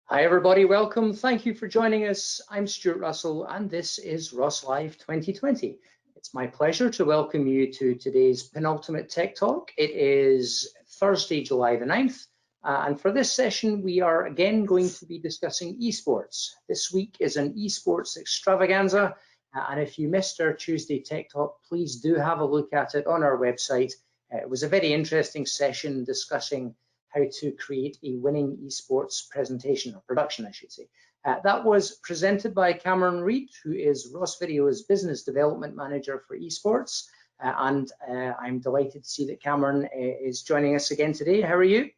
Hi everybody, welcome. Thank you for joining us. I'm Stuart Russell and this is RossLive 2020. It's my pleasure to welcome you to today's penultimate Tech Talk. It is Thursday, July the 9th, and for this session we are again going to be discussing esports. This week is an esports extravaganza, and if you missed our Tuesday Tech Talk, please do have a look at it on our website. It was a very interesting session discussing how to create a winning esports presentation or production, I should say. That was presented by Cameron Reid, who is Ross Video's Business Development Manager for esports. And I'm delighted to see that Cameron is joining us again today. How are you?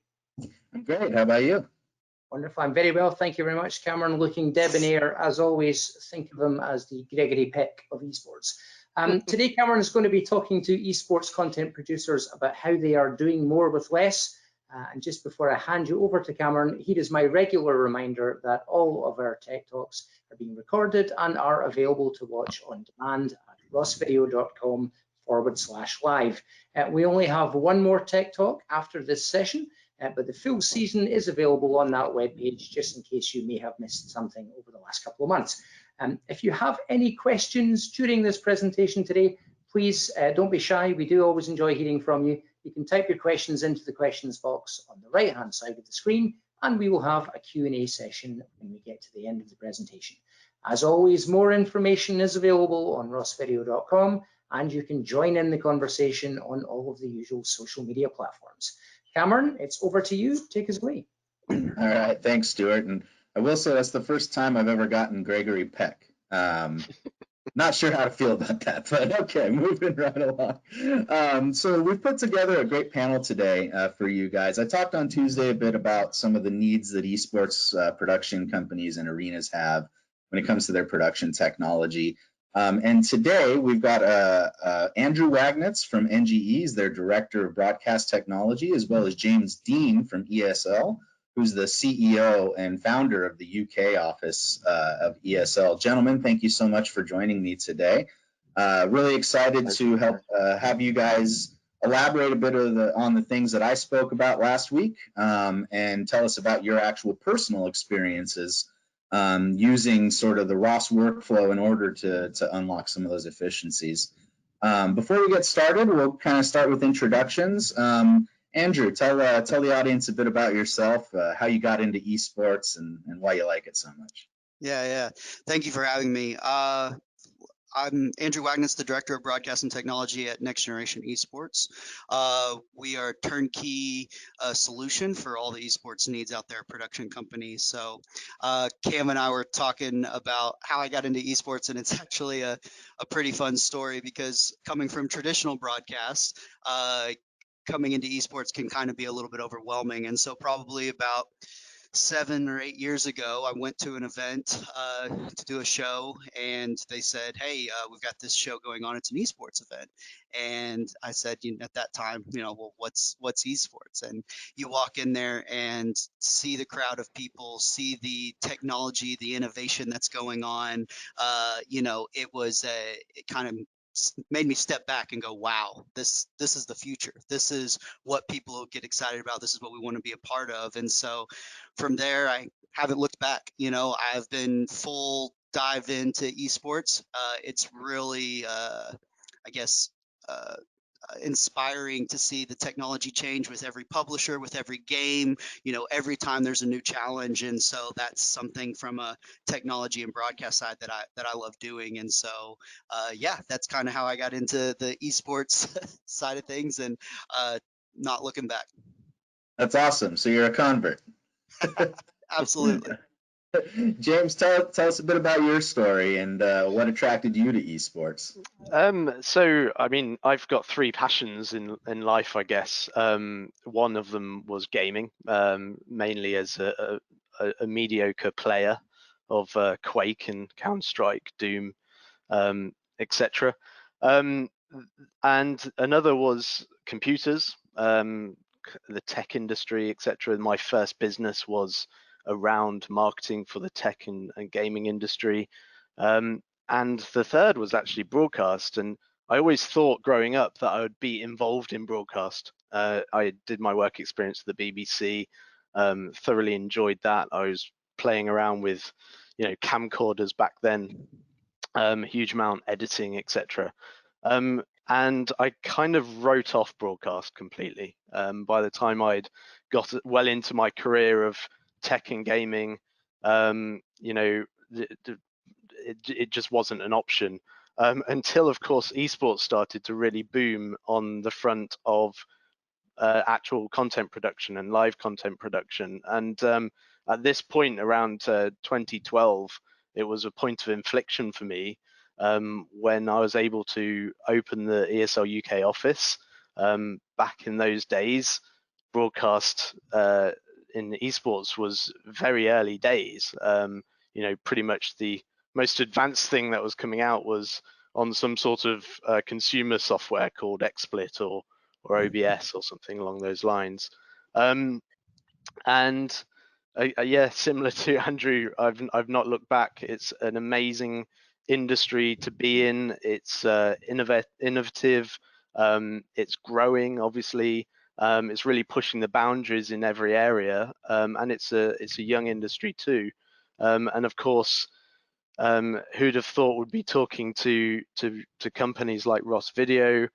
I'm great. How about you? Wonderful. I'm very well. Thank you very much, Cameron. Looking debonair as always. Think of him as the Gregory Peck of esports. Today, Cameron is going to be talking to esports content producers about how they are doing more with less. And just before I hand you over to Cameron, here is my regular reminder that all of our Tech Talks are being recorded and are available to watch on demand at rossvideo.com/live. We only have one more Tech Talk after this session, but the full season is available on that webpage just in case you may have missed something over the last couple of months. If you have any questions during this presentation today, please don't be shy. We do always enjoy hearing from you. You can type your questions into the questions box on the right-hand side of the screen, and we will have a Q&A session when we get to the end of the presentation. As always, more information is available on rossvideo.com, and you can join in the conversation on all of the usual social media platforms. Cameron, it's over to you. Take us away. All right, thanks, Stuart. And I will say that's the first time I've ever gotten Gregory Peck. Not sure how to feel about that, but okay, moving right along. So we've put together a great panel today for you guys. I talked on Tuesday a bit about some of the needs that esports production companies and arenas have when it comes to their production technology. And today we've got Andrew Wagnitz from NGE, he's their Director of Broadcast Technology, as well as James Dean from ESL, who's the CEO and founder of the UK office of ESL. Gentlemen, thank you so much for joining me today. Really excited to help have you guys elaborate a bit on the things that I spoke about last week and tell us about your actual personal experiences using sort of the Ross workflow in order to unlock some of those efficiencies. Before we get started, we'll kind of start with introductions. Andrew, tell the audience a bit about yourself, how you got into esports and why you like it so much. Yeah. Thank you for having me. I'm Andrew Wagnitz, the Director of Broadcast and Technology at Next Generation Esports. We are a turnkey solution for all the esports needs out there, production companies. So Cam and I were talking about how I got into esports, and it's actually a pretty fun story because coming from traditional broadcast, coming into esports can kind of be a little bit overwhelming. And so probably about 7 or 8 years ago, I went to an event to do a show, and they said, hey, we've got this show going on. It's an esports event. And I said, at that time, well, what's esports? And you walk in there and see the crowd of people, see the technology, the innovation that's going on. It was it kind of made me step back and go, wow, this is the future. This is what people get excited about. This is what we want to be a part of. And so from there, I haven't looked back. I've been full dive into esports. It's really, inspiring to see the technology change with every publisher, with every game, every time there's a new challenge. And so that's something from a technology and broadcast side that I love doing. And so that's kind of how I got into the esports side of things, and not looking back. That's awesome. So you're a convert. Absolutely. James, tell us a bit about your story and what attracted you to esports. So, I mean, I've got 3 passions in life, I guess. One of them was gaming, mainly as a mediocre player of Quake and Counter-Strike, Doom, etc. And another was computers, the tech industry, etc. My first business was around marketing for the tech and gaming industry. And the third was actually broadcast. And I always thought growing up that I would be involved in broadcast. I did my work experience at the BBC, thoroughly enjoyed that. I was playing around with, camcorders back then, huge amount editing, etc. And I kind of wrote off broadcast completely. By the time I'd got well into my career of tech and gaming, it just wasn't an option, until, of course, esports started to really boom on the front of actual content production and live content production. And at this point, around 2012, it was a point of inflection for me, when I was able to open the ESL UK office. Back in those days, broadcast in esports was very early days. Pretty much the most advanced thing that was coming out was on some sort of consumer software called XSplit or OBS or something along those lines. And yeah, similar to Andrew, I've not looked back. It's an amazing industry to be in. It's innovative. It's growing, obviously. It's really pushing the boundaries in every area, and it's a young industry too. And of course, who'd have thought would be talking to companies like Ross Video,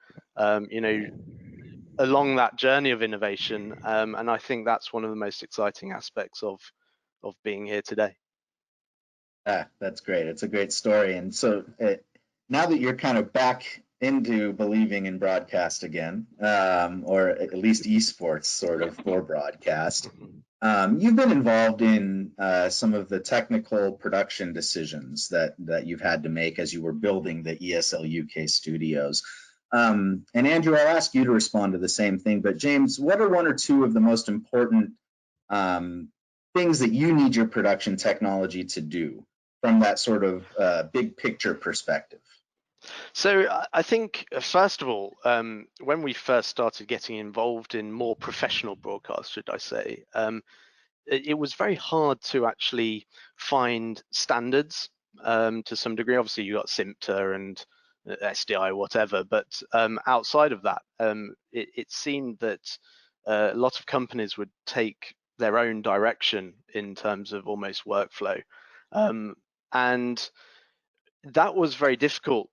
along that journey of innovation, and I think that's one of the most exciting aspects of being here today. That's great. It's a great story. And so now that you're kind of back into believing in broadcast again, or at least esports sort of for broadcast, you've been involved in some of the technical production decisions that you've had to make as you were building the ESL UK studios. And Andrew, I'll ask you to respond to the same thing, but James, what are one or two of the most important things that you need your production technology to do from that sort of big picture perspective? So I think, first of all, when we first started getting involved in more professional broadcasts, should I say, it was very hard to actually find standards to some degree. Obviously, you got SIMPTA and SDI, whatever, but outside of that, it seemed that a lot of companies would take their own direction in terms of almost workflow, and that was very difficult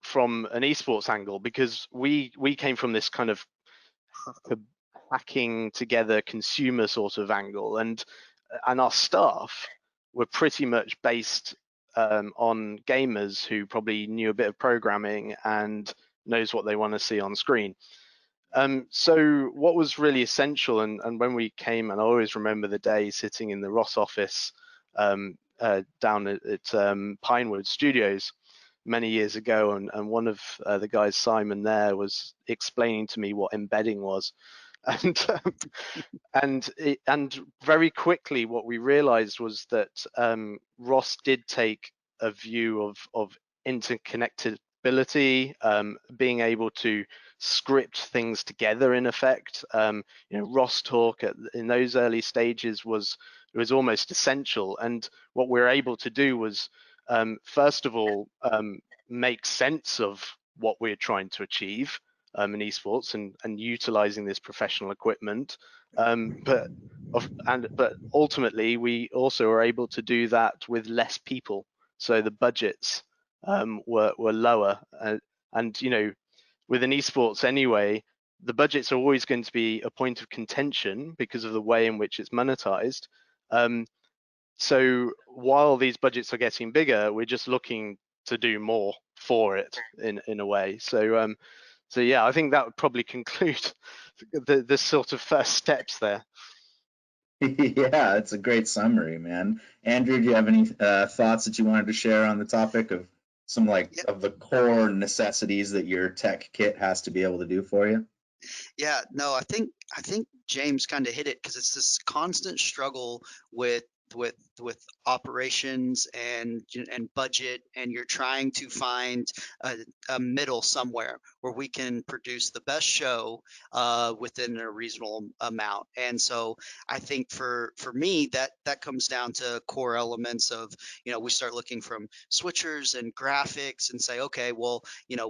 from an esports angle, because we came from this kind of hacking together consumer sort of angle, and our staff were pretty much based on gamers who probably knew a bit of programming and knows what they want to see on screen. So what was really essential, and when we came, and I always remember the day sitting in the Ross office down at Pinewood Studios many years ago, and one of the guys, Simon, there was explaining to me what embedding was, and very quickly what we realized was that Ross did take a view of interconnectability, being able to script things together in effect. Ross Talk in those early stages was almost essential, and what we were able to do was, first of all, make sense of what we're trying to achieve in esports and utilizing this professional equipment, but ultimately we also were able to do that with less people, so the budgets were lower, and within esports anyway, the budgets are always going to be a point of contention because of the way in which it's monetized. So while these budgets are getting bigger, we're just looking to do more for it in a way. So yeah, I think that would probably conclude the sort of first steps there. Yeah, it's a great summary, man. Andrew, do you have any thoughts that you wanted to share on the topic of some of the core necessities that your tech kit has to be able to do for you? Yeah, no, I think James kind of hit it, because it's this constant struggle with operations and budget, and you're trying to find a middle somewhere where we can produce the best show within a reasonable amount. And so I think for me, that comes down to core elements of, we start looking from switchers and graphics and say, okay, well,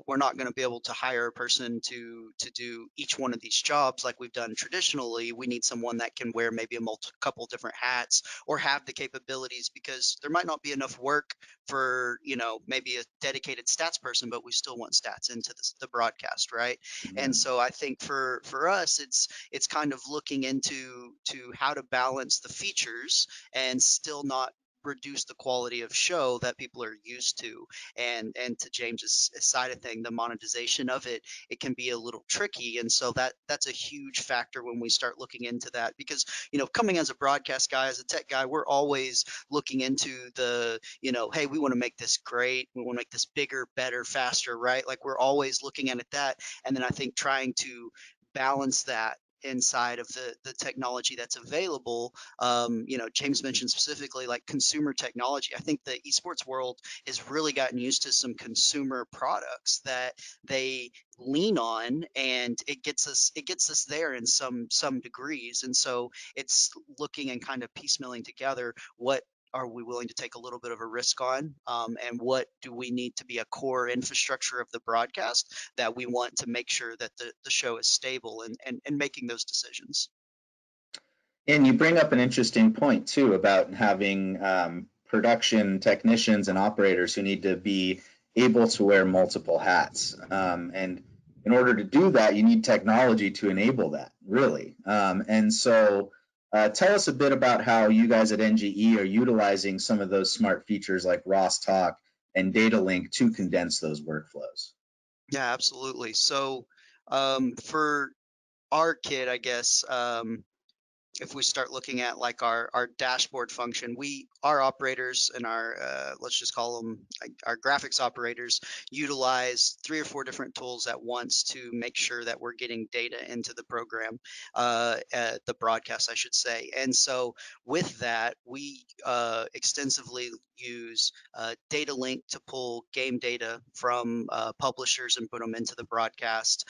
we're not going to be able to hire a person to do each one of these jobs like we've done traditionally. We need someone that can wear maybe a couple different hats, or have have the capabilities, because there might not be enough work for, maybe a dedicated stats person, but we still want stats into the broadcast, right? Yeah. And so I think for us, it's kind of looking to how to balance the features and still not reduce the quality of show that people are used to. And to James's side of thing, the monetization of it can be a little tricky. And so that's a huge factor when we start looking into that, because coming as a broadcast guy, as a tech guy, we're always looking into the, hey, we want to make this great, we want to make this bigger, better, faster, right? Like, we're always looking at that. And then I think trying to balance that inside of the technology that's available. James mentioned specifically like consumer technology. I think the esports world has really gotten used to some consumer products that they lean on, and it gets us there in some degrees. And so it's looking and kind of piecemealing together what are we willing to take a little bit of a risk on, and what do we need to be a core infrastructure of the broadcast that we want to make sure that the show is stable, and making those decisions. And you bring up an interesting point too about having production technicians and operators who need to be able to wear multiple hats. And in order to do that, you need technology to enable that, really. And so tell us a bit about how you guys at NGE are utilizing some of those smart features like RossTalk and Data Link to condense those workflows. Yeah, absolutely. So for our kid, I guess, if we start looking at like our dashboard function, our operators and our let's just call them like our graphics operators, utilize 3 or 4 different tools at once to make sure that we're getting data into the program, the broadcast, I should say. And so with that, we extensively use Data Link to pull game data from publishers and put them into the broadcast.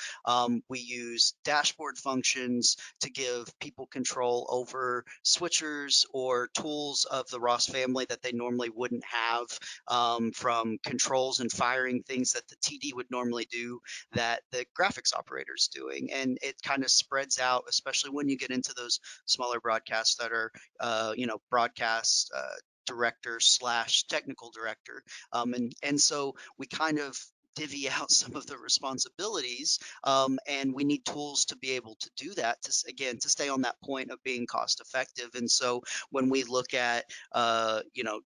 We use dashboard functions to give people control over switchers or tools of the Ross family that they normally wouldn't have, from controls and firing things that the TD would normally do that the graphics operator is doing. And it kind of spreads out, especially when you get into those smaller broadcasts that are, broadcast director slash technical director. And so we kind of divvy out some of the responsibilities, and we need tools to be able to do that, to stay on that point of being cost effective. And so when we look at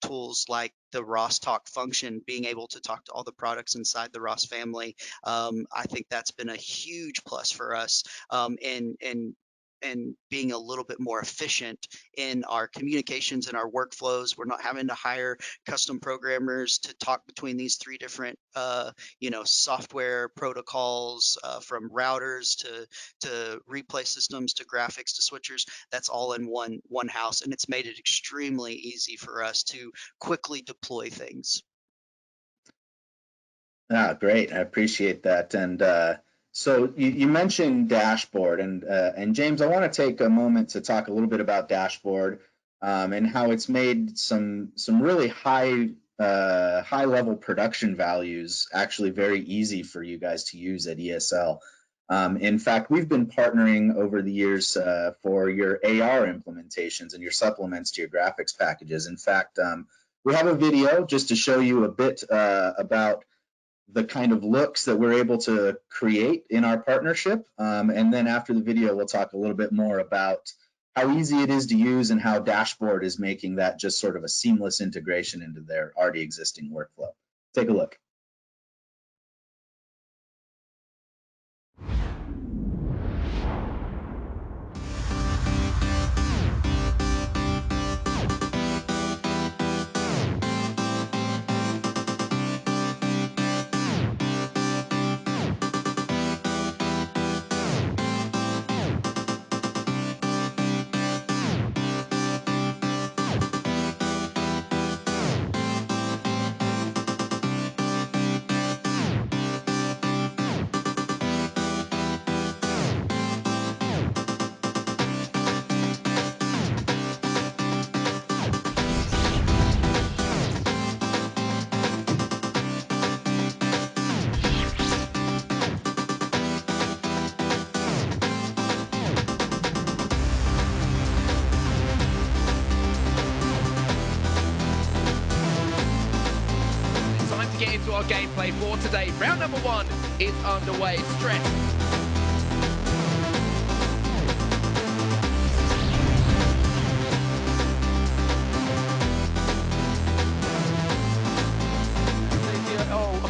tools like the Ross Talk function, being able to talk to all the products inside the Ross family, I think that's been a huge plus for us, and being a little bit more efficient in our communications and our workflows. We're not having to hire custom programmers to talk between these 3 different software protocols, from routers to replay systems to graphics to switchers. That's all in one house, and it's made it extremely easy for us to quickly deploy things. Great. I appreciate that. And so you mentioned dashboard, and James, I want to take a moment to talk a little bit about dashboard, and how it's made some really high level production values actually very easy for you guys to use at ESL. In fact, we've been partnering over the years for your AR implementations and your supplements to your graphics packages. In fact, we have a video just to show you a bit about the kind of looks that we're able to create in our partnership. And then after the video, we'll talk a little bit more about how easy it is to use and how Dashboard is making that just sort of a seamless integration into their already existing workflow. Take a look. our gameplay for today. Round number 1 is underway. Stretch.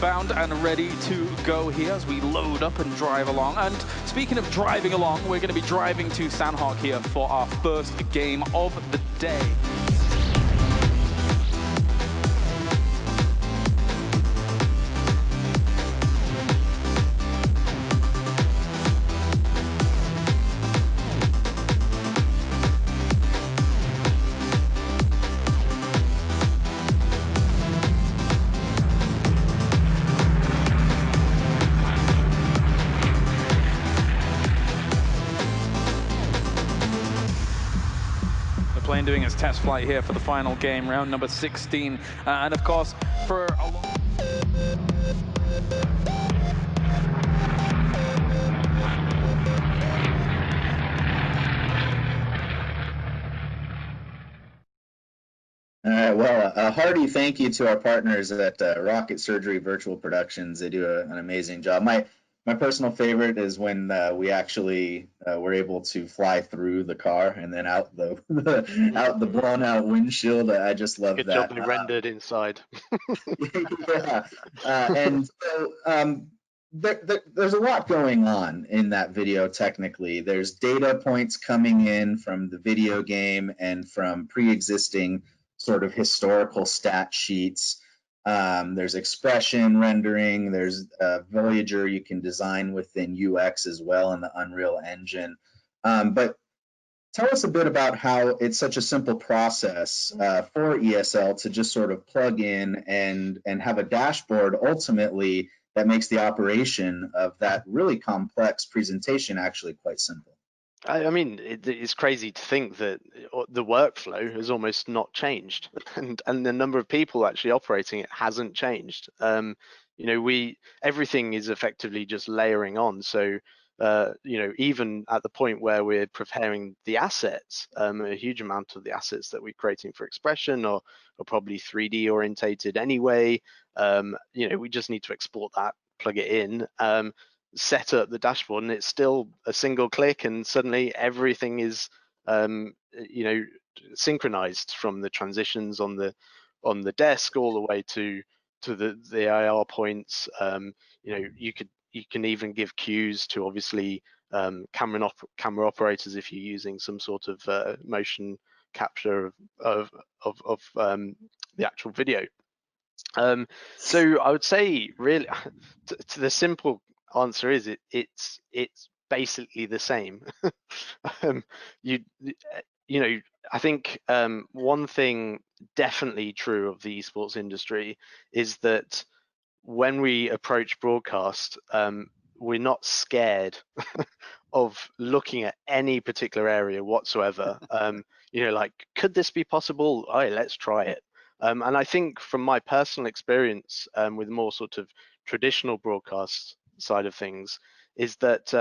Bound and ready to go here as we load up and drive along. And speaking of driving along, we're going to be driving to Sandhawk here for our first game of the day. Plane doing its test flight here for the final game, round number 16, and of course for a long... All right, well, a hearty thank you to our partners at Rocket Surgery Virtual Productions. They do an amazing job. My personal favorite is when we actually were able to fly through the car and then out the out the blown out windshield. I just love Good that. job they rendered inside. Yeah, and so there's a lot going on in that video technically. There's data points coming in from the video game and from pre-existing sort of historical stat sheets. There's expression rendering, there's Voyager you can design within UX as well in the Unreal Engine. But tell us a bit about how it's such a simple process for ESL to just sort of plug in and have a dashboard ultimately that makes the operation of that really complex presentation actually quite simple. I mean, it's crazy to think that the workflow has almost not changed, and the number of people actually operating it hasn't changed. You know, everything is effectively just layering on. So, you know, even at the point where we're preparing the assets, a huge amount of the assets that we're creating for expression are probably 3D orientated anyway. You know, we just need to export that, plug it in. Set up the dashboard, and it's still a single click, and suddenly everything is you know, synchronized from the transitions on the desk all the way to the IR points. You know, you can even give cues to obviously camera operators if you're using some sort of motion capture of the actual video. So I would say really to the simple answer is it's basically the same. You know, I think one thing definitely true of the esports industry is that when we approach broadcast, we're not scared of looking at any particular area whatsoever. You know, like, could this be possible? Oh, let's try it. And I think from my personal experience with more sort of traditional broadcast side of things is that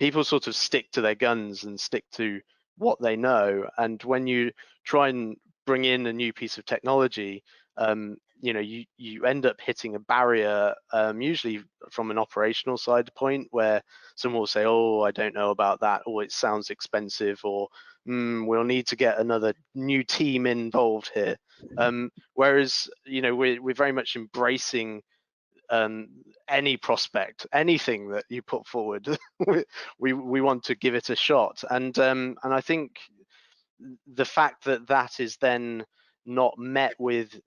people sort of stick to their guns and stick to what they know. And when you try and bring in a new piece of technology, you know, you end up hitting a barrier, usually from an operational side point, where someone will say, oh, I don't know about that, or it sounds expensive, or we'll need to get another new team involved here. Whereas, you know, we're very much embracing any prospect, anything that you put forward. we want to give it a shot, and I think the fact that that is then not met with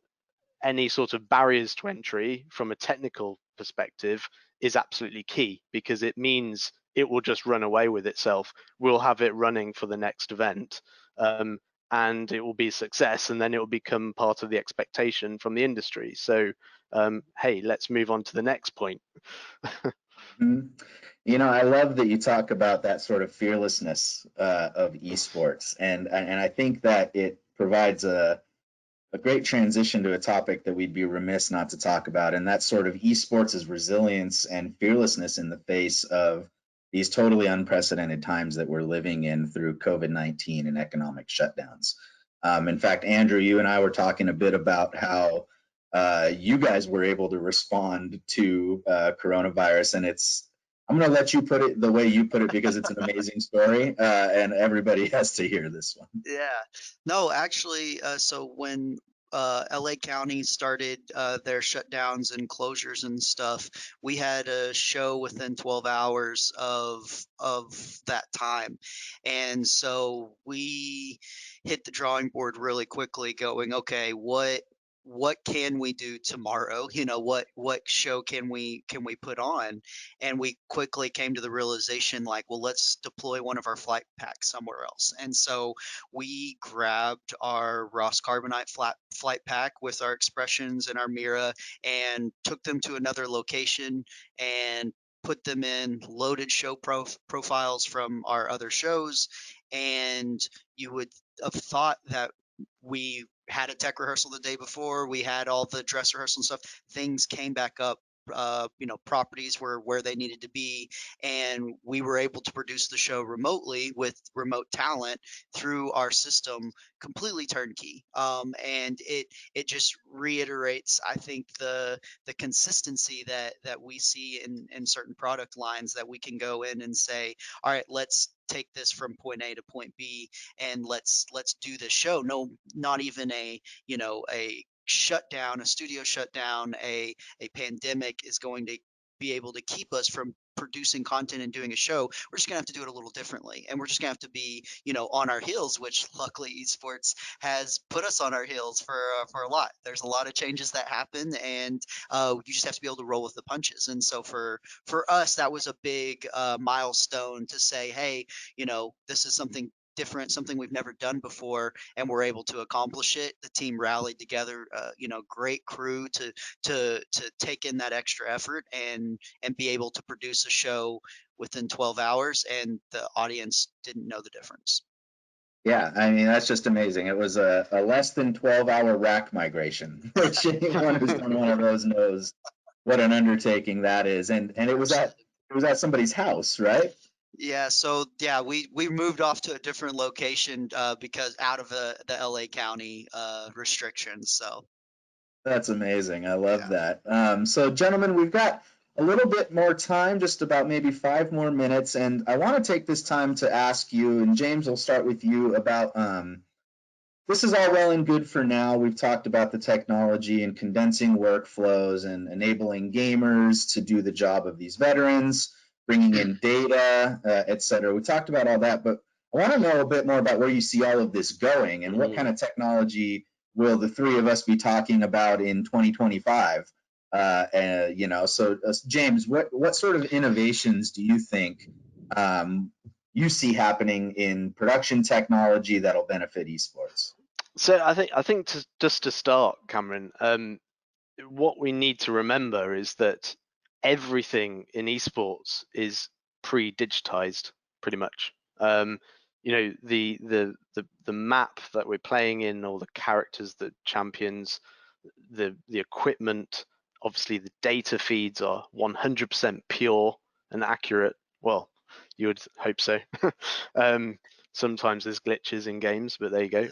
any sort of barriers to entry from a technical perspective is absolutely key, because it means it will just run away with itself. We'll have it running for the next event, and it will be a success, and then it will become part of the expectation from the industry. So hey, let's move on to the next point. You know, I love that you talk about that sort of fearlessness of esports, and I think that it provides a great transition to a topic that we'd be remiss not to talk about, and that's sort of esports' resilience and fearlessness in the face of these totally unprecedented times that we're living in through COVID-19 and economic shutdowns. In fact, Andrew, you and I were talking a bit about how you guys were able to respond to coronavirus, and I'm going to let you put it the way you put it because it's an amazing story, and everybody has to hear this one. Yeah. No, actually, so when LA County started their shutdowns and closures and stuff, we had a show within 12 hours of that time. And so we hit the drawing board really quickly going, okay, what can we do tomorrow? You know, what show can we put on? And we quickly came to the realization like, well, let's deploy one of our flight packs somewhere else. And so we grabbed our Ross Carbonite flight pack with our expressions and our Mira and took them to another location and put them in loaded show profiles from our other shows. And you would have thought that we had a tech rehearsal the day before, we had all the dress rehearsal and stuff, things came back up. You know, properties were where they needed to be, and we were able to produce the show remotely with remote talent through our system, completely turnkey. And it just reiterates, I think, the consistency that we see in certain product lines, that we can go in and say, all right, let's take this from point A to point B, and let's do this show. No, not even a a shutdown, a studio shutdown, a pandemic is going to be able to keep us from producing content and doing a show. We're just gonna have to do it a little differently, and we're just gonna have to be, on our heels, which luckily esports has put us on our heels for a lot. There's a lot of changes that happen, and you just have to be able to roll with the punches. And so for us, that was a big milestone to say, hey, this is something different, something we've never done before, and we're able to accomplish it. The team rallied together, great crew to take in that extra effort and be able to produce a show within 12 hours, and the audience didn't know the difference. Yeah, I mean, that's just amazing. It was a less than 12-hour rack migration, which anyone who's done one of those knows what an undertaking that is. And it was at somebody's house, right? Yeah, so yeah, we moved off to a different location because out of the LA County restrictions. So that's amazing. I love that. So, gentlemen, we've got a little bit more time, just about maybe 5 more minutes, and I want to take this time to ask you, and James, we'll start with you about this is all well and good for now. We've talked about the technology and condensing workflows and enabling gamers to do the job of these veterans, bringing in data, et cetera. We talked about all that, but I want to know a bit more about where you see all of this going and what kind of technology will the three of us be talking about in 2025? So James, what sort of innovations do you think you see happening in production technology that'll benefit esports? So I think just to start, Cameron, what we need to remember is that everything in esports is pre-digitized, pretty much. The map that we're playing in, all the characters, the champions, the equipment, obviously the data feeds are 100% pure and accurate. Well, you would hope so. Sometimes there's glitches in games, but there you go.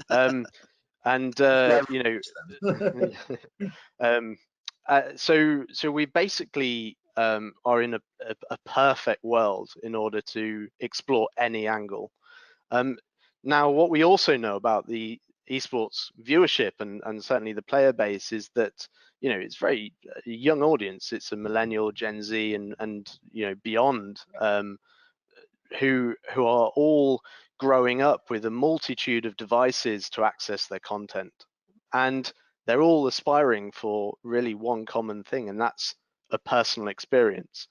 So we basically are in a perfect world in order to explore any angle. Now, what we also know about the esports viewership and certainly the player base is that it's very young audience. It's a millennial, Gen Z, and beyond, who are all growing up with a multitude of devices to access their content, and they're all aspiring for really one common thing, and that's a personal experience.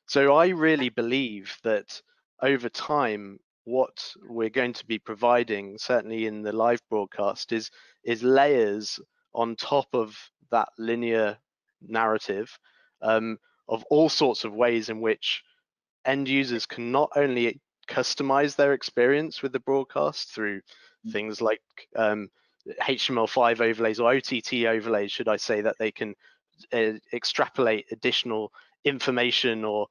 So I really believe that over time, what we're going to be providing, certainly in the live broadcast, is layers on top of that linear narrative, of all sorts of ways in which end users can not only customize their experience with the broadcast through things like HTML5 overlays or OTT overlays, should I say, that they can extrapolate additional information or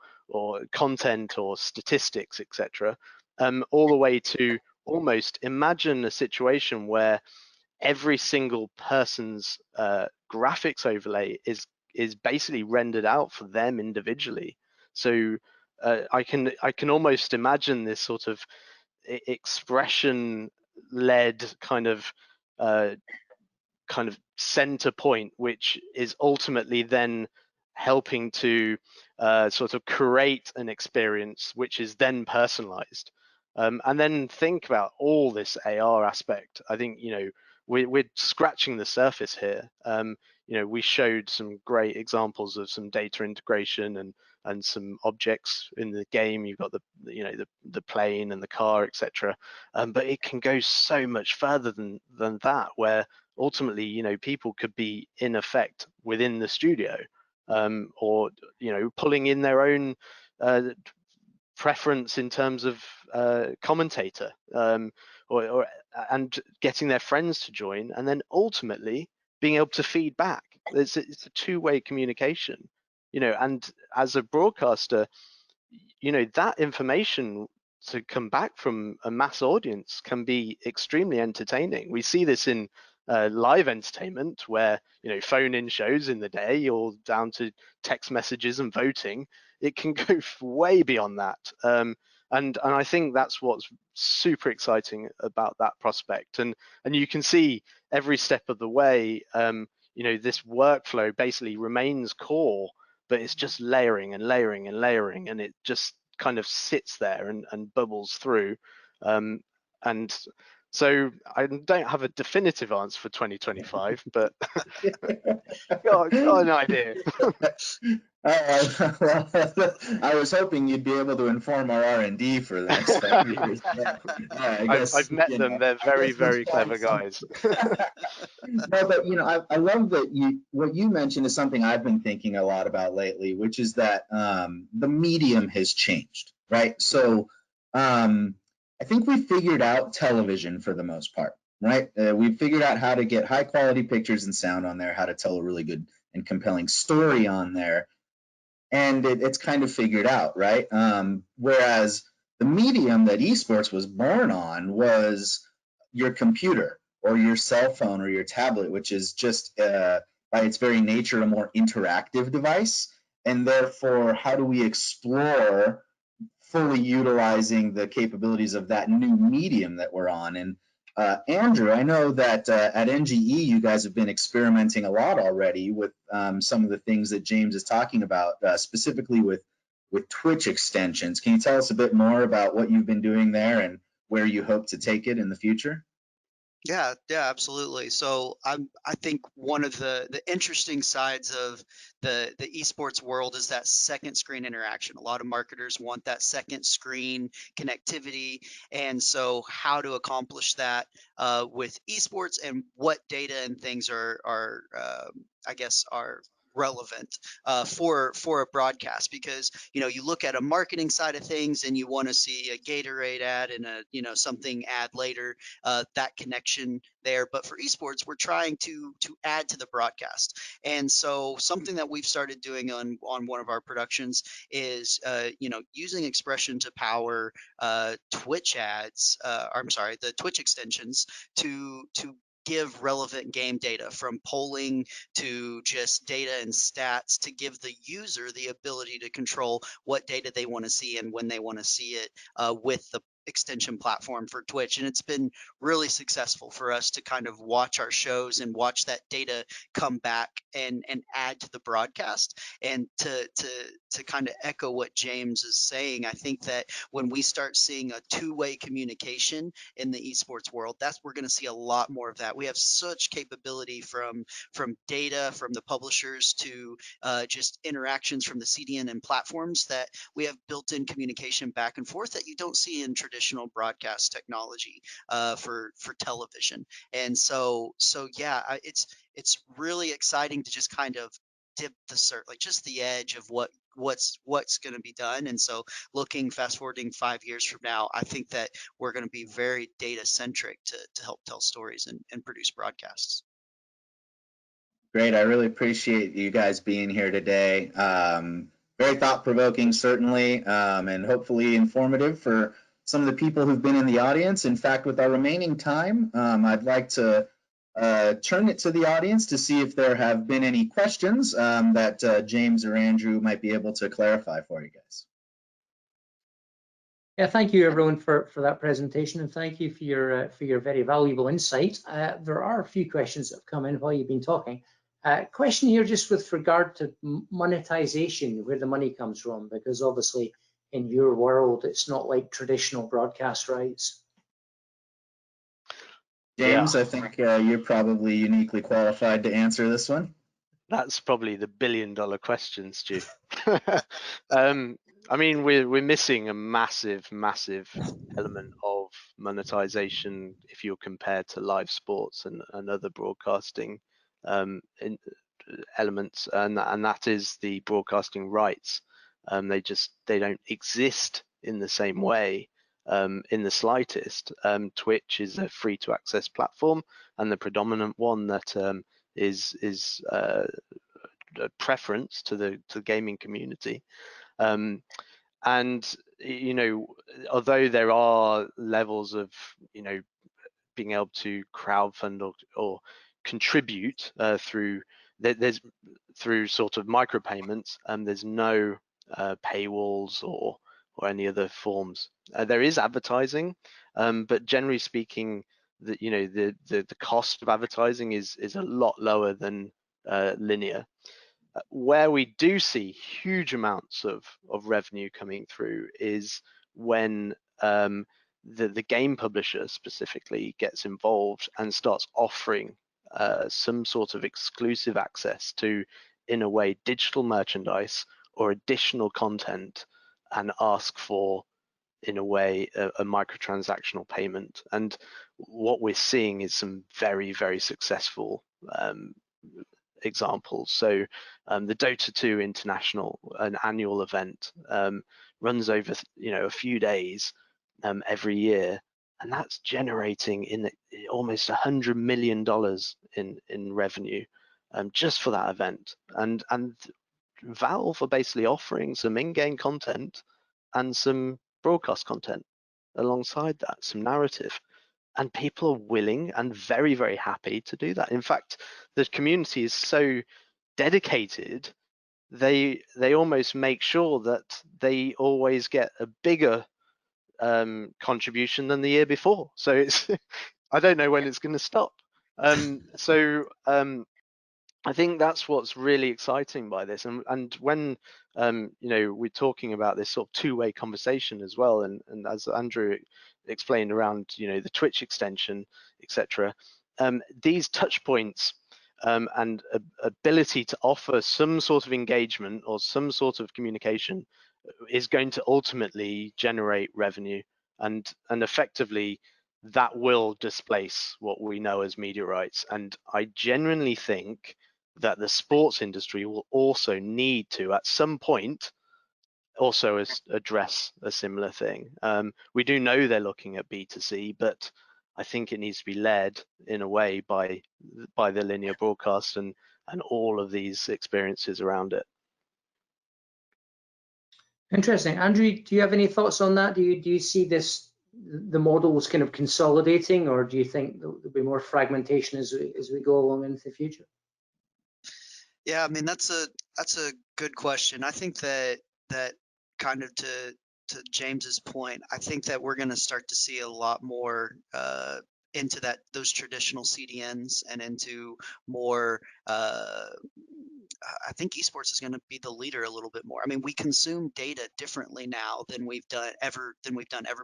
content or statistics, etc., all the way to almost imagine a situation where every single person's graphics overlay is basically rendered out for them individually. So I can almost imagine this sort of expression-led kind of center point, which is ultimately then helping to sort of create an experience which is then personalized. And then think about all this AR aspect. I think, you know, we're scratching the surface here. You know, we showed some great examples of some data integration and some objects in the game. You've got the plane and the car, etc. But it can go so much further than that, where ultimately, you know, people could be in effect within the studio, or, you know, pulling in their own preference in terms of commentator, and getting their friends to join, and then ultimately being able to feed back. It's a two-way communication, you know, and as a broadcaster, you know, that information to come back from a mass audience can be extremely entertaining. We see this in live entertainment, where, you know, phone-in shows in the day, or down to text messages and voting. It can go way beyond that, and I think that's what's super exciting about that prospect. And you can see every step of the way, you know, this workflow basically remains core, but it's just layering and layering and layering, and it just kind of sits there and bubbles through. And so I don't have a definitive answer for 2025, but got an idea. I was hoping you'd be able to inform our R&D for the next 5 years. I've met them. They're very, very clever guys. No, but, you know, I love that what you mentioned is something I've been thinking a lot about lately, which is that the medium has changed, right? So I think we figured out television for the most part, right? We figured out how to get high quality pictures and sound on there, how to tell a really good and compelling story on there. And it's kind of figured out, right? Whereas the medium that esports was born on was your computer or your cell phone or your tablet, which is just by its very nature a more interactive device. And therefore, how do we explore fully utilizing the capabilities of that new medium that we're on? And Andrew, I know that at NGE you guys have been experimenting a lot already with some of the things that James is talking about, specifically with Twitch extensions. Can you tell us a bit more about what you've been doing there and where you hope to take it in the future? Yeah, absolutely. So I think one of the interesting sides of the esports world is that second screen interaction. A lot of marketers want that second screen connectivity, and so how to accomplish that with esports, and what data and things are I guess are relevant for a broadcast. Because, you know, you look at a marketing side of things and you want to see a Gatorade ad and a, you know, something ad later, that connection there. But for esports, we're trying to add to the broadcast. And so something that we've started doing on one of our productions is you know, using expression to power Twitch ads, I'm sorry, the Twitch extensions to give relevant game data, from polling to just data and stats, to give the user the ability to control what data they want to see and when they want to see it with the extension platform for Twitch. And it's been really successful for us to kind of watch our shows and watch that data come back and add to the broadcast. And to kind of echo what James is saying, I think that when we start seeing a two-way communication in the esports world, we're going to see a lot more of that. We have such capability from data from the publishers to just interactions from the CDN and platforms, that we have built-in communication back and forth that you don't see in traditional broadcast technology for television. And so yeah, it's really exciting to just kind of dip like just the edge of what's going to be done. And so fast forwarding 5 years from now, I think that we're going to be very data centric to help tell stories and produce broadcasts. Great. I really appreciate you guys being here today. Very thought-provoking, certainly, and hopefully informative for some of the people who've been in the audience. In fact, with our remaining time, I'd like to turn it to the audience to see if there have been any questions that James or Andrew might be able to clarify for you guys. Yeah, thank you everyone for that presentation, and thank you for your very valuable insight. There are a few questions that have come in while you've been talking. Question here just with regard to monetization, where the money comes from, because obviously in your world it's not like traditional broadcast rights. James, Yeah. I think you're probably uniquely qualified to answer this one. That's probably the billion-dollar question, Stu. I mean, we're missing a massive element of monetization if you're compared to live sports and other broadcasting elements, and that is the broadcasting rights. They don't exist in the same way in the slightest. Twitch is a free-to-access platform, and the predominant one that is a preference to the gaming community, and although there are levels of being able to crowdfund or contribute through sort of micropayments, there's no paywalls or any other forms. There is advertising, but generally speaking, the cost of advertising is a lot lower than linear. Where we do see huge amounts of revenue coming through is when the game publisher specifically gets involved and starts offering some sort of exclusive access to, in a way, digital merchandise or additional content, and ask for, in a way, a microtransactional payment. And what we're seeing is some very successful examples. So the Dota 2 International, an annual event, runs over a few days every year, and that's generating in almost $100 million in revenue just for that event. And Valve are basically offering some in-game content and some broadcast content alongside that, some narrative. And people are willing and very happy to do that. In fact, the community is so dedicated, they almost make sure that they always get a bigger contribution than the year before. So it's I don't know when it's going to stop. I think that's what's really exciting by this, and when we're talking about this sort of two-way conversation as well, and as Andrew explained around the Twitch extension, etc. These touch points and ability to offer some sort of engagement or some sort of communication is going to ultimately generate revenue, and effectively that will displace what we know as media rights. And I genuinely think that the sports industry will also need to, at some point, also address a similar thing. We do know they're looking at B2C, but I think it needs to be led in a way by the linear broadcast and all of these experiences around it. Interesting. Andrew, do you have any thoughts on that? Do you see the models kind of consolidating, or do you think there'll be more fragmentation as we go along into the future? Yeah, I mean that's a good question. I think that kind of to James's point, I think that we're going to start to see a lot more into those traditional CDNs and into more. I think esports is going to be the leader a little bit more. I mean, we consume data differently now than we've done ever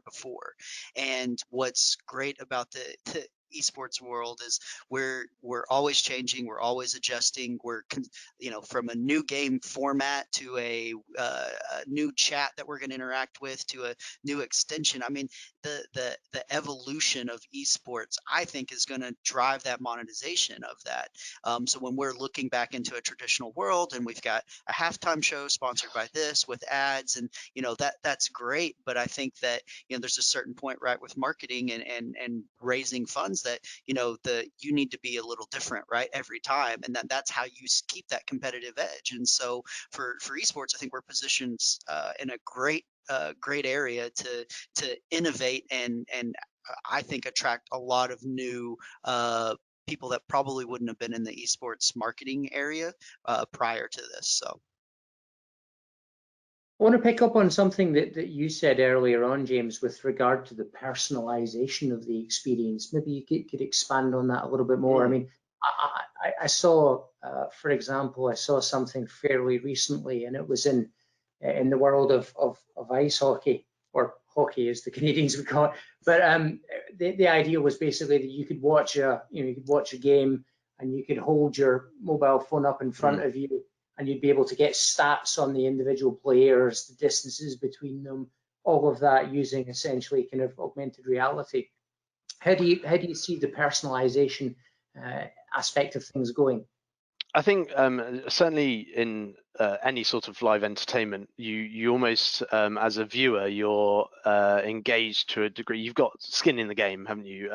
before. And what's great about the esports world is we're always changing, we're always adjusting, we're from a new game format to a new chat that we're going to interact with to a new extension. I mean, the evolution of esports, I think, is going to drive that monetization of that. So when we're looking back into a traditional world and we've got a halftime show sponsored by this with ads, and that's great, but I think that there's a certain point, right, with marketing and raising funds that you need to be a little different, right, every time, and that's how you keep that competitive edge. And so for esports, I think we're positioned in a great area to innovate and I think attract a lot of new people that probably wouldn't have been in the esports marketing area prior to this. So. I want to pick up on something that you said earlier on, James, with regard to the personalization of the experience. Maybe you could expand on that a little bit more. I mean, I saw, for example, I saw something fairly recently, and it was in the world of ice hockey, or hockey as the Canadians would call it. But the idea was basically that you could watch a game, and you could hold your mobile phone up in front of you, and you'd be able to get stats on the individual players, the distances between them, all of that using essentially kind of augmented reality. How do you see the personalization aspect of things going? I think certainly in any sort of live entertainment, you almost as a viewer, you're engaged to a degree. You've got skin in the game, haven't you?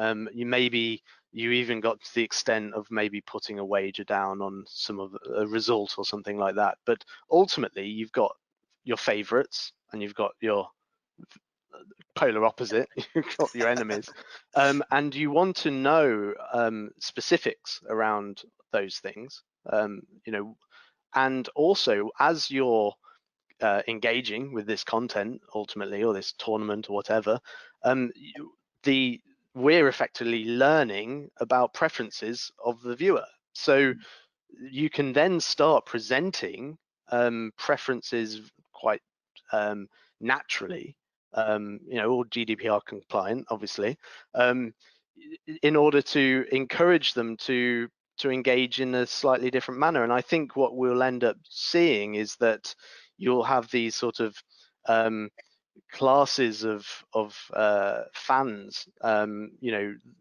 You even got to the extent of maybe putting a wager down on some of a result or something like that. But ultimately, you've got your favorites and you've got your polar opposite. You've got your enemies, and you want to know specifics around those things. And also as you're engaging with this content ultimately, or this tournament or whatever, we're effectively learning about preferences of the viewer. So you can then start presenting preferences quite naturally, all GDPR compliant, obviously, in order to encourage them to engage in a slightly different manner. And I think what we'll end up seeing is that you'll have these sort of classes of fans,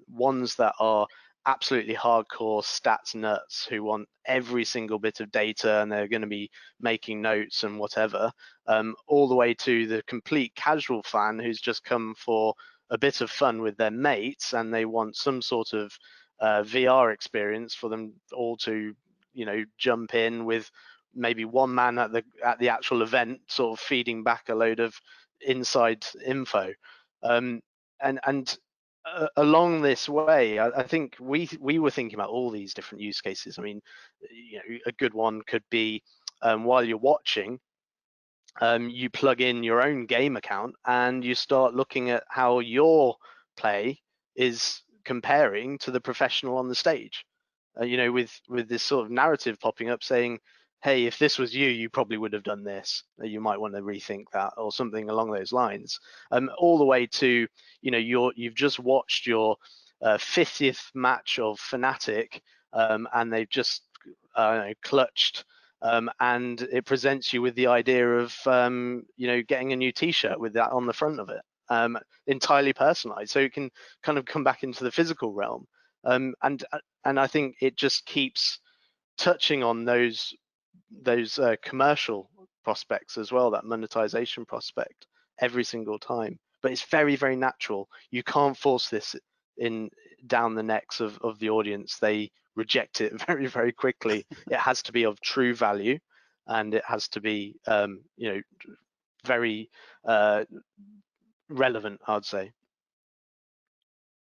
ones that are absolutely hardcore stats nuts who want every single bit of data and they're going to be making notes and whatever, all the way to the complete casual fan who's just come for a bit of fun with their mates and they want some sort of VR experience for them all to, jump in with maybe one man at the actual event, sort of feeding back a load of inside info. And along this way, I think we were thinking about all these different use cases. I mean, a good one could be while you're watching, you plug in your own game account and you start looking at how your play is comparing to the professional on the stage. With this sort of narrative popping up saying, hey, if this was you, you probably would have done this. You might want to rethink that, or something along those lines. All the way to, you've just watched your 50th match of Fnatic, and they've just clutched, and it presents you with the idea of, getting a new T-shirt with that on the front of it, entirely personalized. So it can kind of come back into the physical realm. And I think it just keeps touching on those commercial prospects as well, that monetization prospect every single time. But it's very, very natural. You can't force this down the necks of the audience. They reject it very, very quickly. It has to be of true value, and it has to be very relevant, I'd say.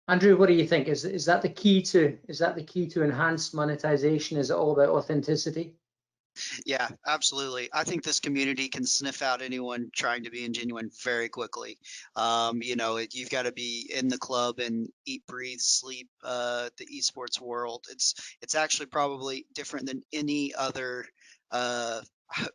Andrew, what do you think? Is that the key to enhanced monetization? Is it all about authenticity? Yeah, absolutely. I think this community can sniff out anyone trying to be ingenuine very quickly. You've got to be in the club and eat, breathe, sleep the esports world. It's actually probably different than any other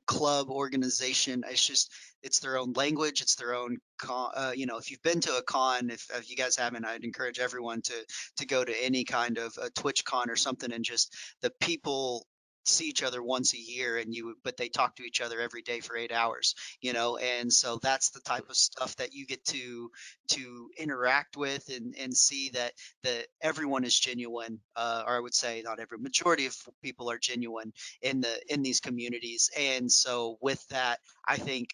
club organization. It's their own language. It's their own if you've been to a con, if you guys haven't, I'd encourage everyone to go to any kind of a Twitch con or something, and just the people see each other once a year, but they talk to each other every day for 8 hours, and so that's the type of stuff that you get to interact with and see that everyone is genuine, or I would say not every, majority of people are genuine in these communities. And so with that, I think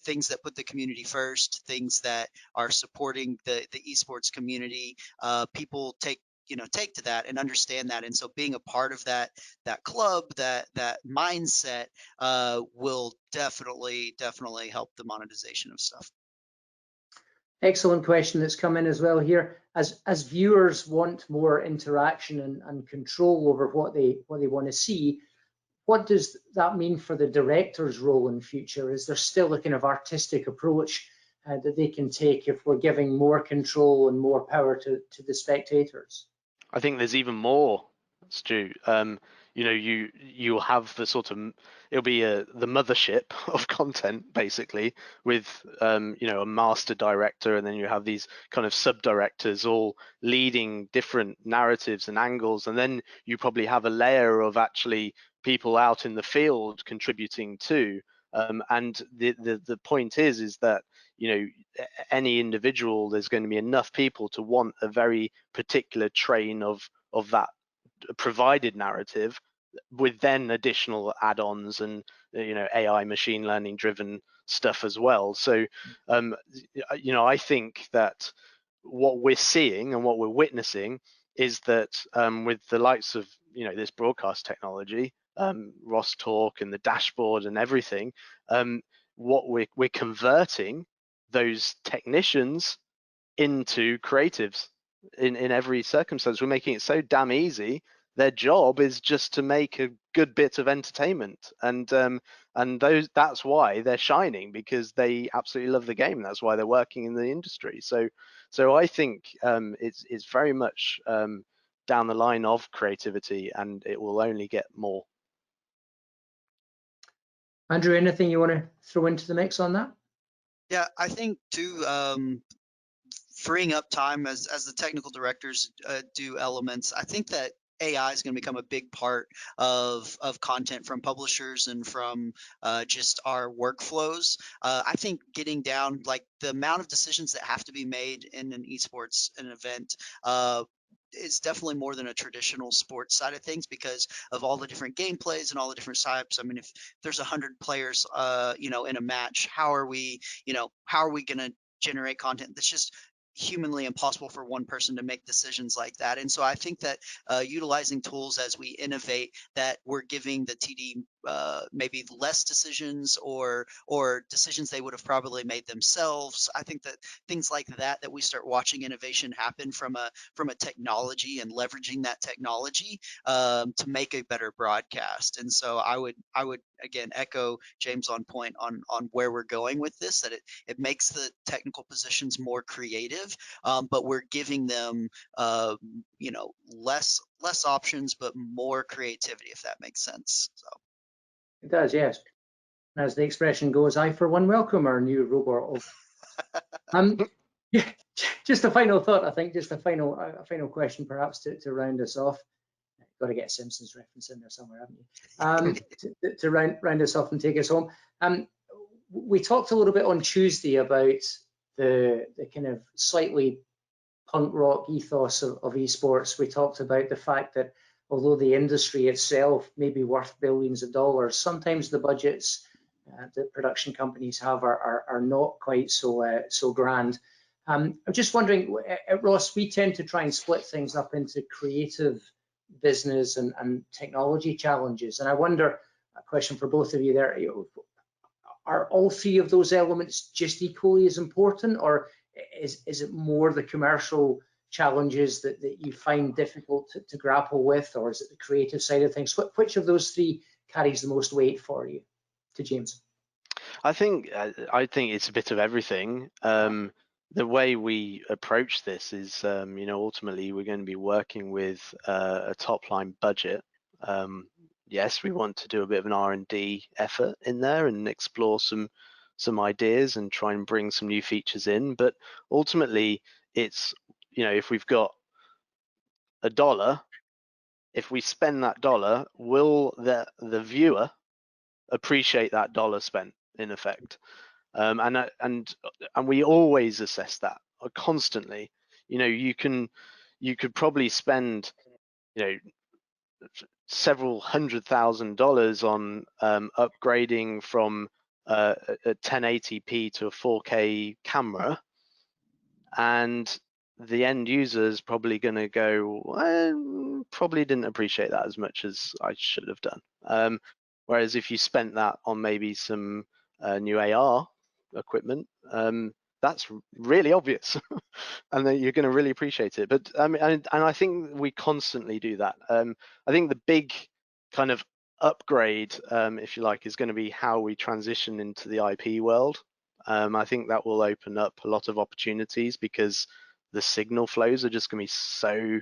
things that put the community first, things that are supporting the esports community, people take to that and understand that. And so being a part of that club, that mindset will definitely help the monetization of stuff. Excellent question that's come in as well here. as viewers want more interaction and control over what they want to see, what does that mean for the director's role in future? Is there still a kind of artistic approach that they can take if we're giving more control and more power to the spectators? I think there's even more, Stu. You know, you'll have the sort of, it'll be the mothership of content basically, with you know, a master director, and then you have these kind of sub directors all leading different narratives and angles, and then you probably have a layer of actually people out in the field contributing too. And the point is that, you know, any individual, there's going to be enough people to want a very particular train of that provided narrative, with then additional add-ons and, you know, AI machine learning driven stuff as well. So you know, I think that what we're seeing and what we're witnessing is that with the likes of, you know, this broadcast technology, Ross Talk and the dashboard and everything, what we're converting those technicians into creatives in every circumstance. We're making it so damn easy. Their job is just to make a good bit of entertainment, and that's why they're shining, because they absolutely love the game. That's why they're working in the industry. So I think it's very much down the line of creativity, and it will only get more. Andrew, anything you want to throw into the mix on that? Yeah, I think too, freeing up time as the technical directors do elements. I think that AI is going to become a big part of content from publishers and from just our workflows. I think getting down, like, the amount of decisions that have to be made in an esports an event is definitely more than a traditional sports side of things, because of all the different gameplays and all the different types. I mean, if there's 100 players, you know, in a match, how are we going to generate content that's just humanly impossible for one person to make decisions like that? And so I think that utilizing tools as we innovate, that we're giving the TD maybe less decisions, or decisions they would have probably made themselves. I think that things like that we start watching innovation happen from a technology, and leveraging that technology to make a better broadcast. And so I would again echo James on point on where we're going with this, that it makes the technical positions more creative, but we're giving them you know, less options but more creativity, if that makes sense. So it does, yes. As the expression goes, I for one welcome our new robot. Yeah, just a final thought, I think, just a final question perhaps to round us off. Got to get a Simpsons reference in there somewhere, haven't you? To round us off and take us home. We talked a little bit on Tuesday about the kind of slightly punk rock ethos of esports. We talked about the fact that although the industry itself may be worth billions of dollars, sometimes the budgets that production companies have are not quite so grand. I'm just wondering, at Ross, we tend to try and split things up into creative, business, and technology challenges. And I wonder, a question for both of you there, are all three of those elements just equally as important, or is it more the commercial challenges that you find difficult to grapple with, or is it the creative side of things? Which of those three carries the most weight for you? To James. I think it's a bit of everything. The way we approach this is, you know, ultimately we're going to be working with a top line budget. Yes, we want to do a bit of an R&D effort in there and explore some ideas and try and bring some new features in. But ultimately, it's, you know, if we've got $1, if we spend that $1, will the viewer appreciate that $1 spent, in effect? And we always assess that constantly. You know, you could probably spend, you know, several $100,000 on upgrading from a 1080p to a 4K camera, and the end user is probably going to go, well, probably didn't appreciate that as much as I should have done. Whereas if you spent that on maybe some new AR equipment, that's really obvious, and then you're going to really appreciate it. But I mean, and I think we constantly do that. I think the big kind of upgrade, if you like, is going to be how we transition into the IP world. I think that will open up a lot of opportunities because the signal flows are just going to be so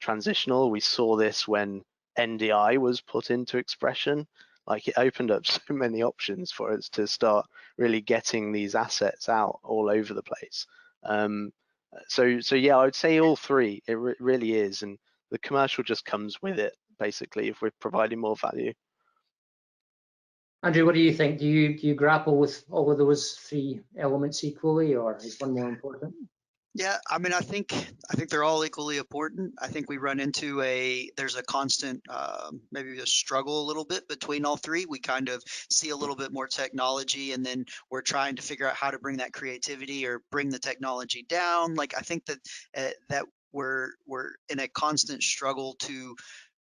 transitional. We saw this when NDI was put into expression. Like, it opened up so many options for us to start really getting these assets out all over the place. So yeah, I would say all three. It really is, and the commercial just comes with it, basically, if we're providing more value. Andrew, what do you think? Do you grapple with all of those three elements equally, or is one more important? Yeah, I mean, I think they're all equally important. I think we run into there's a constant maybe a struggle a little bit between all three. We kind of see a little bit more technology, and then we're trying to figure out how to bring that creativity or bring the technology down. Like, I think that that we're in a constant struggle to.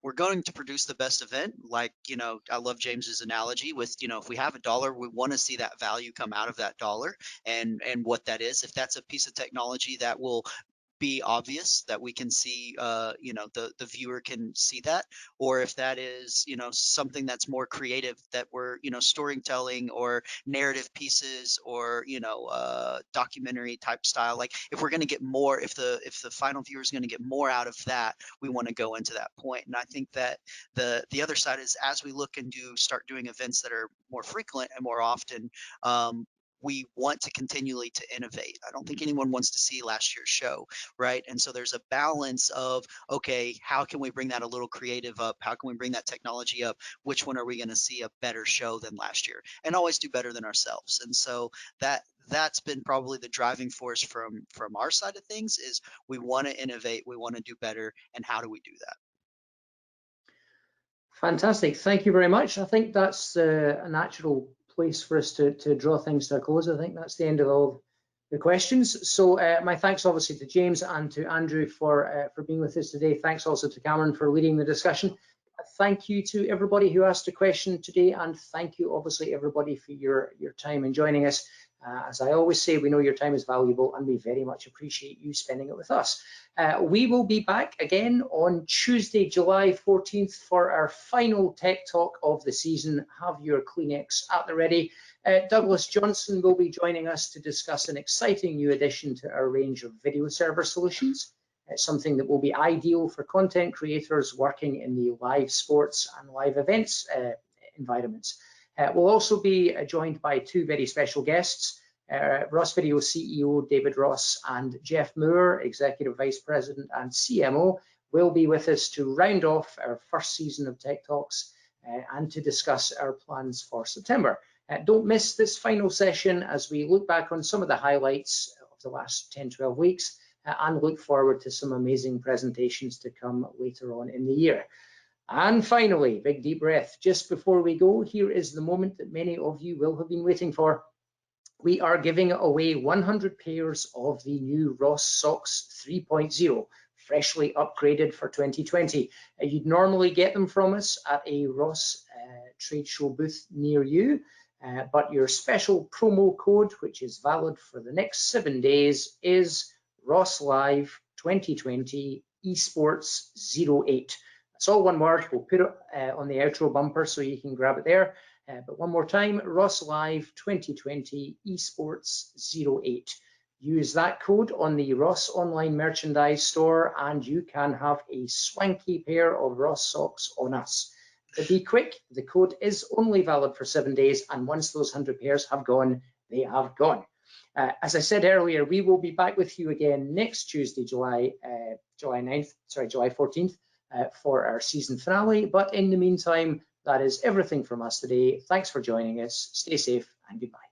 We're going to produce the best event. Like, I love James's analogy with, if we have $1, we want to see that value come out of that dollar, and what that is. If that's a piece of technology that will be obvious, that we can see, the viewer can see that, or if that is, something that's more creative, that we're, storytelling or narrative pieces, or, documentary type style. Like, if we're going to get more, if the final viewer is going to get more out of that, we want to go into that point. And I think that the other side is, as we look and start doing events that are more frequent and more often, we want to continually to innovate. I don't think anyone wants to see last year's show, right? And so there's a balance of, okay, how can we bring that a little creative up? How can we bring that technology up? Which one are we going to see a better show than last year, and always do better than ourselves? And so that's been probably the driving force from our side of things, is we want to innovate, we want to do better, and how do we do that? Fantastic. Thank you very much. I think that's a natural place for us to draw things to a close. I think that's the end of all the questions. So my thanks obviously to James and to Andrew for being with us today. Thanks also to Cameron for leading the discussion. Thank you to everybody who asked a question today, and thank you obviously everybody for your time in joining us. As I always say, we know your time is valuable, and we very much appreciate you spending it with us. We will be back again on Tuesday, July 14th for our final Tech Talk of the season. Have your Kleenex at the ready. Douglas Johnson will be joining us to discuss an exciting new addition to our range of video server solutions. It's something that will be ideal for content creators working in the live sports and live events environments. We'll also be joined by two very special guests, Ross Video CEO David Ross and Jeff Moore, Executive Vice President and CMO, will be with us to round off our first season of Tech Talks and to discuss our plans for September. Don't miss this final session as we look back on some of the highlights of the last 10-12 weeks and look forward to some amazing presentations to come later on in the year. And finally, big deep breath. Just before we go, here is the moment that many of you will have been waiting for. We are giving away 100 pairs of the new Ross Socks 3.0, freshly upgraded for 2020. You'd normally get them from us at a Ross trade show booth near you, but your special promo code, which is valid for the next 7 days, is RossLive 2020 Esports 08. It's all one word. We'll put it on the outro bumper so you can grab it there. But one more time, RossLive 2020 Esports 08. Use that code on the Ross online merchandise store and you can have a swanky pair of Ross socks on us. But be quick, the code is only valid for 7 days, and once those 100 pairs have gone, they have gone. As I said earlier, we will be back with you again next Tuesday, July 14th. For our season finale. But in the meantime, that is everything from us today. Thanks for joining us. Stay safe and goodbye.